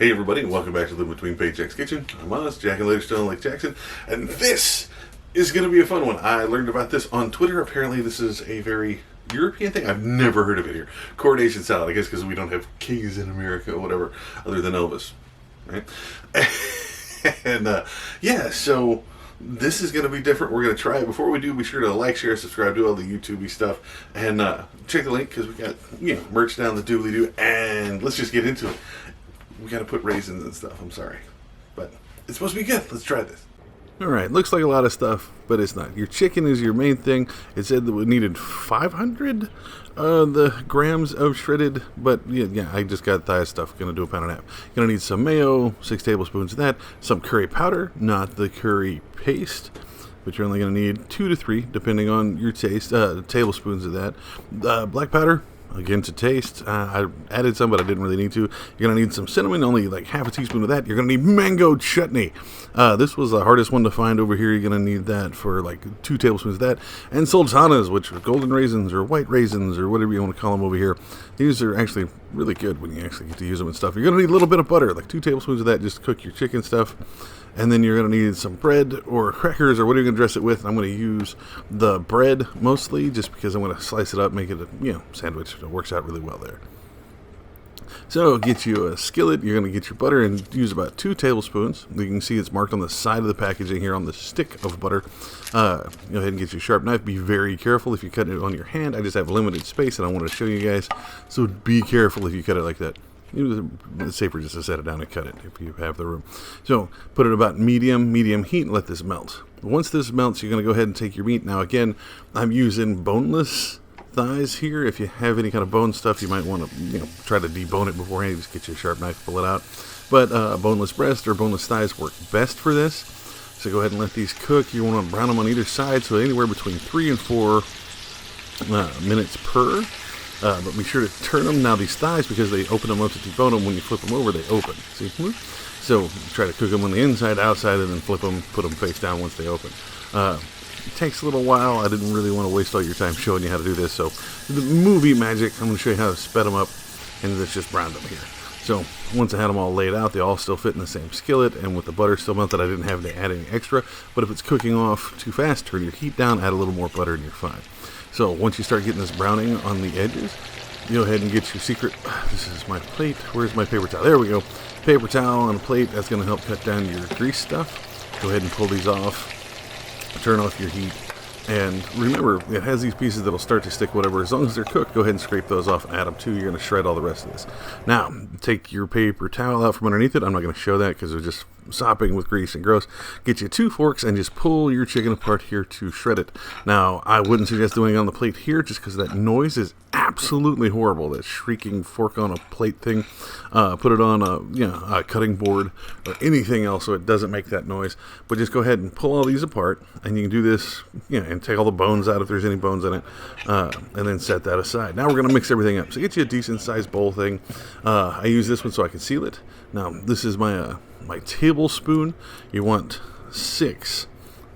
Hey everybody, and welcome back to the Between Paychecks Kitchen. I'm Oz, Jack and Later still in Lake Jackson, and this is going to be a fun one. I learned about this on Twitter. Apparently this is a very European thing. I've never heard of it here. Coronation salad, I guess because we don't have kings in America or whatever, other than Elvis, right? And yeah, so this is going to be different. We're going to try it. Before we do, be sure to like, share, subscribe, do all the YouTube-y stuff, and check the link because we got merch down the doobly-doo, and let's just get into it. We got to put raisins and stuff. I'm sorry, but it's supposed to be good. Let's try this. All right, looks like a lot of stuff, but it's not. Your chicken is your main thing. It said that we needed 500 the grams of shredded, but yeah, I just got thigh stuff. Gonna do a pound and a half. Gonna need some mayo, 6 tablespoons of that, some curry powder, not the curry paste, but you're only gonna need 2 to 3, depending on your taste. Tablespoons of that. Black powder. Again, to taste. I added some, but I didn't really need to. You're going to need some cinnamon, only like half a teaspoon of that. You're going to need mango chutney. This was the hardest one to find over here. You're going to need that for like 2 tablespoons of that. And sultanas, which are golden raisins or white raisins or whatever you want to call them over here. These are actually really good when you actually get to use them and stuff. You're going to need a little bit of butter, like 2 tablespoons of that just to cook your chicken stuff. And then you're going to need some bread or crackers or whatever you're going to dress it with. I'm going to use the bread mostly just because I'm going to slice it up, make it a sandwich. It works out really well there. So get you a skillet. You're going to get your butter and use about 2 tablespoons. You can see it's marked on the side of the packaging here on the stick of butter. Go ahead and get your sharp knife. Be very careful if you cut it on your hand. I just have limited space and I want to show you guys. So be careful if you cut it like that. It's safer just to set it down and cut it if you have the room. So put it about medium heat and let this melt. Once this melts, you're going to go ahead and take your meat. Now again, I'm using boneless thighs here. If you have any kind of bone stuff, you might want to try to debone it beforehand. Just get your sharp knife, pull it out. But boneless breast or boneless thighs work best for this. So go ahead and let these cook. You want to brown them on either side, so anywhere between 3 and 4 minutes per. But be sure to turn them. Now these thighs, because they open them up to debone them, when you flip them over, they open. See? So try to cook them on the inside, outside, and then flip them, put them face down once they open. It takes a little while. I didn't really want to waste all your time showing you how to do this. So the movie magic, I'm going to show you how to sped them up, and let's just brown them here. So once I had them all laid out, they all still fit in the same skillet, and with the butter still melted, I didn't have to add any extra. But if it's cooking off too fast, turn your heat down, add a little more butter, and you're fine. So once you start getting this browning on the edges, go ahead and get your secret. This is my plate. Where's my paper towel? There we go. Paper towel on a plate. That's going to help cut down your grease stuff. Go ahead and pull these off. Turn off your heat. And remember, it has these pieces that'll start to stick whatever. As long as they're cooked, go ahead and scrape those off and add them too. You're going to shred all the rest of this. Now, take your paper towel out from underneath it. I'm not going to show that because it's just sopping with grease and gross. Get you 2 forks and just pull your chicken apart here to shred it. Now, I wouldn't suggest doing it on the plate here just because that noise is absolutely horrible. That shrieking fork on a plate thing. Put it on a cutting board or anything else so it doesn't make that noise. But just go ahead and pull all these apart, and you can do this, and take all the bones out if there's any bones in it, and then set that aside. Now we're going to mix everything up. So get you a decent sized bowl thing. I use this one so I can seal it. Now this is my tablespoon. You want 6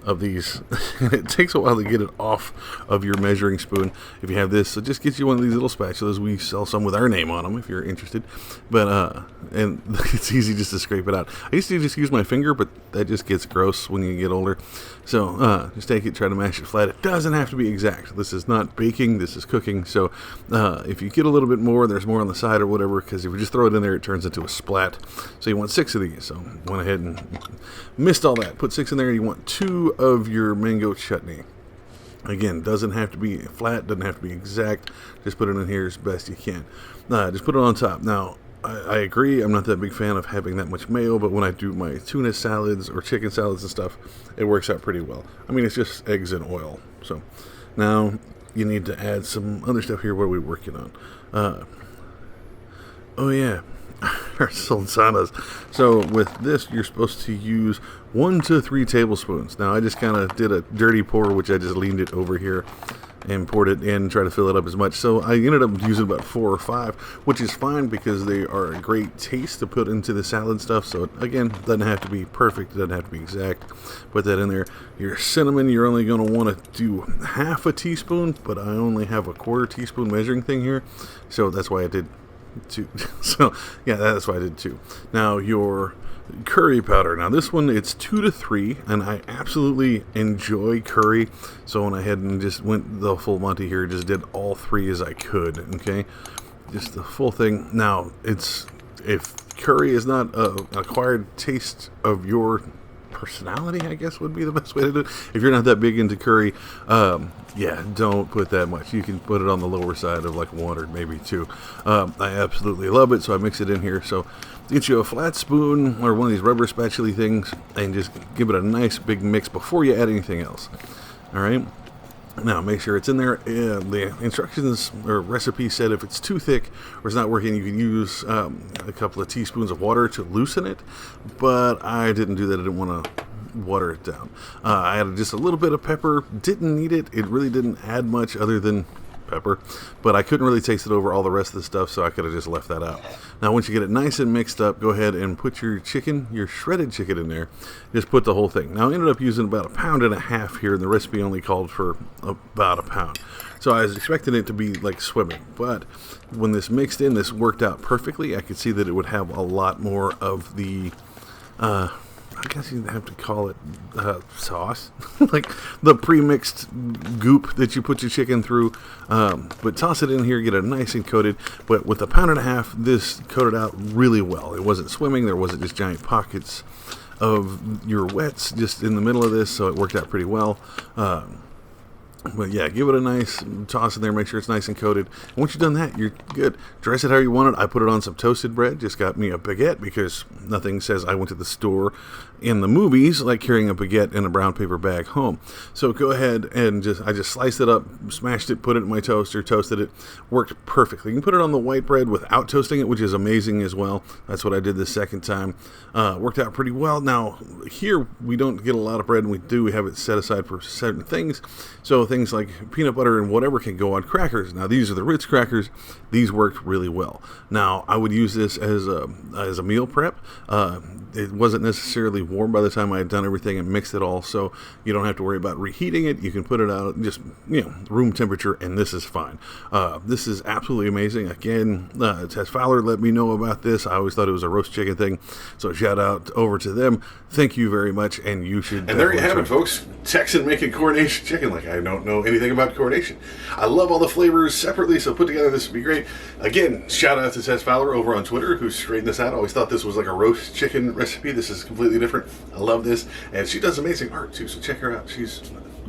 of these. It takes a while to get it off of your measuring spoon if you have this, so just get you one of these little spatulas. We sell some with our name on them if you're interested, but and it's easy just to scrape it out. I used to just use my finger, but that just gets gross when you get older. So just take it, try to mash it flat. It doesn't have to be exact. This is not baking, this is cooking. So if you get a little bit more, there's more on the side or whatever, because if you just throw it in there, it turns into a splat. So you want 6 of these. So went ahead and missed all that, put 6 in there. You want 2 of your mango chutney. Again, doesn't have to be flat, doesn't have to be exact. Just put it in here as best you can. Just put it on top. Now, I agree, I'm not that big fan of having that much mayo, but when I do my tuna salads or chicken salads and stuff, it works out pretty well. I mean, it's just eggs and oil. So now you need to add some other stuff here. What are we working on? Oh yeah, our sultanas. So with this, you're supposed to use 1 to 3 tablespoons. Now I just kind of did a dirty pour, which I just leaned it over here and poured it in, try to fill it up as much. So I ended up using about 4 or 5, which is fine because they are a great taste to put into the salad stuff. So again, doesn't have to be perfect, it doesn't have to be exact. Put that in there. Your cinnamon, you're only going to want to do half a teaspoon, but I only have a 1/4 teaspoon measuring thing here, so that's why I did 2. So, yeah, that's why I did 2. Now, your curry powder. Now, this one, it's 2 to 3, and I absolutely enjoy curry. So, I went ahead and just went the full Monty here, just did all 3 as I could, okay? Just the full thing. Now, if curry is not an acquired taste of your personality, I guess would be the best way to do it. If you're not that big into curry, don't put that much. You can put it on the lower side of like 1 or maybe 2. I absolutely love it, so I mix it in here. So get you a flat spoon or one of these rubber spatula things and just give it a nice big mix before you add anything else. All right. Now, make sure it's in there. The instructions or recipe said if it's too thick or it's not working, you can use a couple of teaspoons of water to loosen it. But I didn't do that. I didn't want to water it down. I added just a little bit of pepper. Didn't need it. It really didn't add much other than pepper. But I couldn't really taste it over all the rest of the stuff, so I could have just left that out. Now, once you get it nice and mixed up, go ahead and put your chicken, your shredded chicken in there. Just put the whole thing. Now, I ended up using about 1.5 pounds here, and the recipe only called for about 1 pound. So I was expecting it to be like swimming. But when this mixed in, this worked out perfectly. I could see that it would have a lot more of the I guess you'd have to call it sauce, like the pre-mixed goop that you put your chicken through. But toss it in here, get it nice and coated. But with 1.5 pounds, this coated out really well. It wasn't swimming. There wasn't just giant pockets of your wets just in the middle of this, so it worked out pretty well. But yeah, give it a nice toss in there, make sure it's nice and coated. And once you've done that, you're good. Dress it how you want it. I put it on some toasted bread, just got me a baguette because nothing says I went to the store in the movies like carrying a baguette in a brown paper bag home. So go ahead and I just sliced it up, smashed it, put it in my toaster, toasted it. Worked perfectly. You can put it on the white bread without toasting it, which is amazing as well. That's what I did the second time. Worked out pretty well. Now, here we don't get a lot of bread, and we have it set aside for certain things. So things like peanut butter and whatever can go on crackers. Now, these are the Ritz crackers. These worked really well. Now, I would use this as a meal prep. It wasn't necessarily warm by the time I had done everything and mixed it all, so you don't have to worry about reheating it. You can put it out just room temperature, and this is fine. This is absolutely amazing. Again, Tess Fowler let me know about this. I always thought it was a roast chicken thing, so shout out over to them. Thank you very much, and you should. And there you have it, folks. Texan making Coronation chicken like I don't know anything about Coronation. I love all the flavors separately, so put together this would be great. Again, shout out to Tess Fowler over on Twitter who straightened this out. I always thought this was like a roast chicken recipe. This is completely different. I love this, and she does amazing art too, so check her out. She's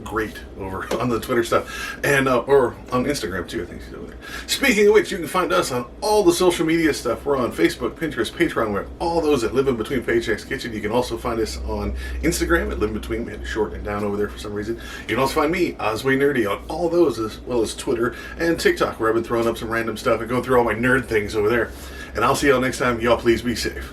great over on the Twitter stuff, and or on Instagram too. I think she's over there. Speaking of which, you can find us on all the social media stuff. We're on Facebook, Pinterest, Patreon. We're all those at Living Between Paychecks Kitchen. You can also find us on Instagram at Living Between. We had to shorten it down over there for some reason. You can also find me, Osway Nerdy, on all those, as well as Twitter and TikTok, where I've been throwing up some random stuff and going through all my nerd things over there. And I'll see y'all next time. Y'all please be safe.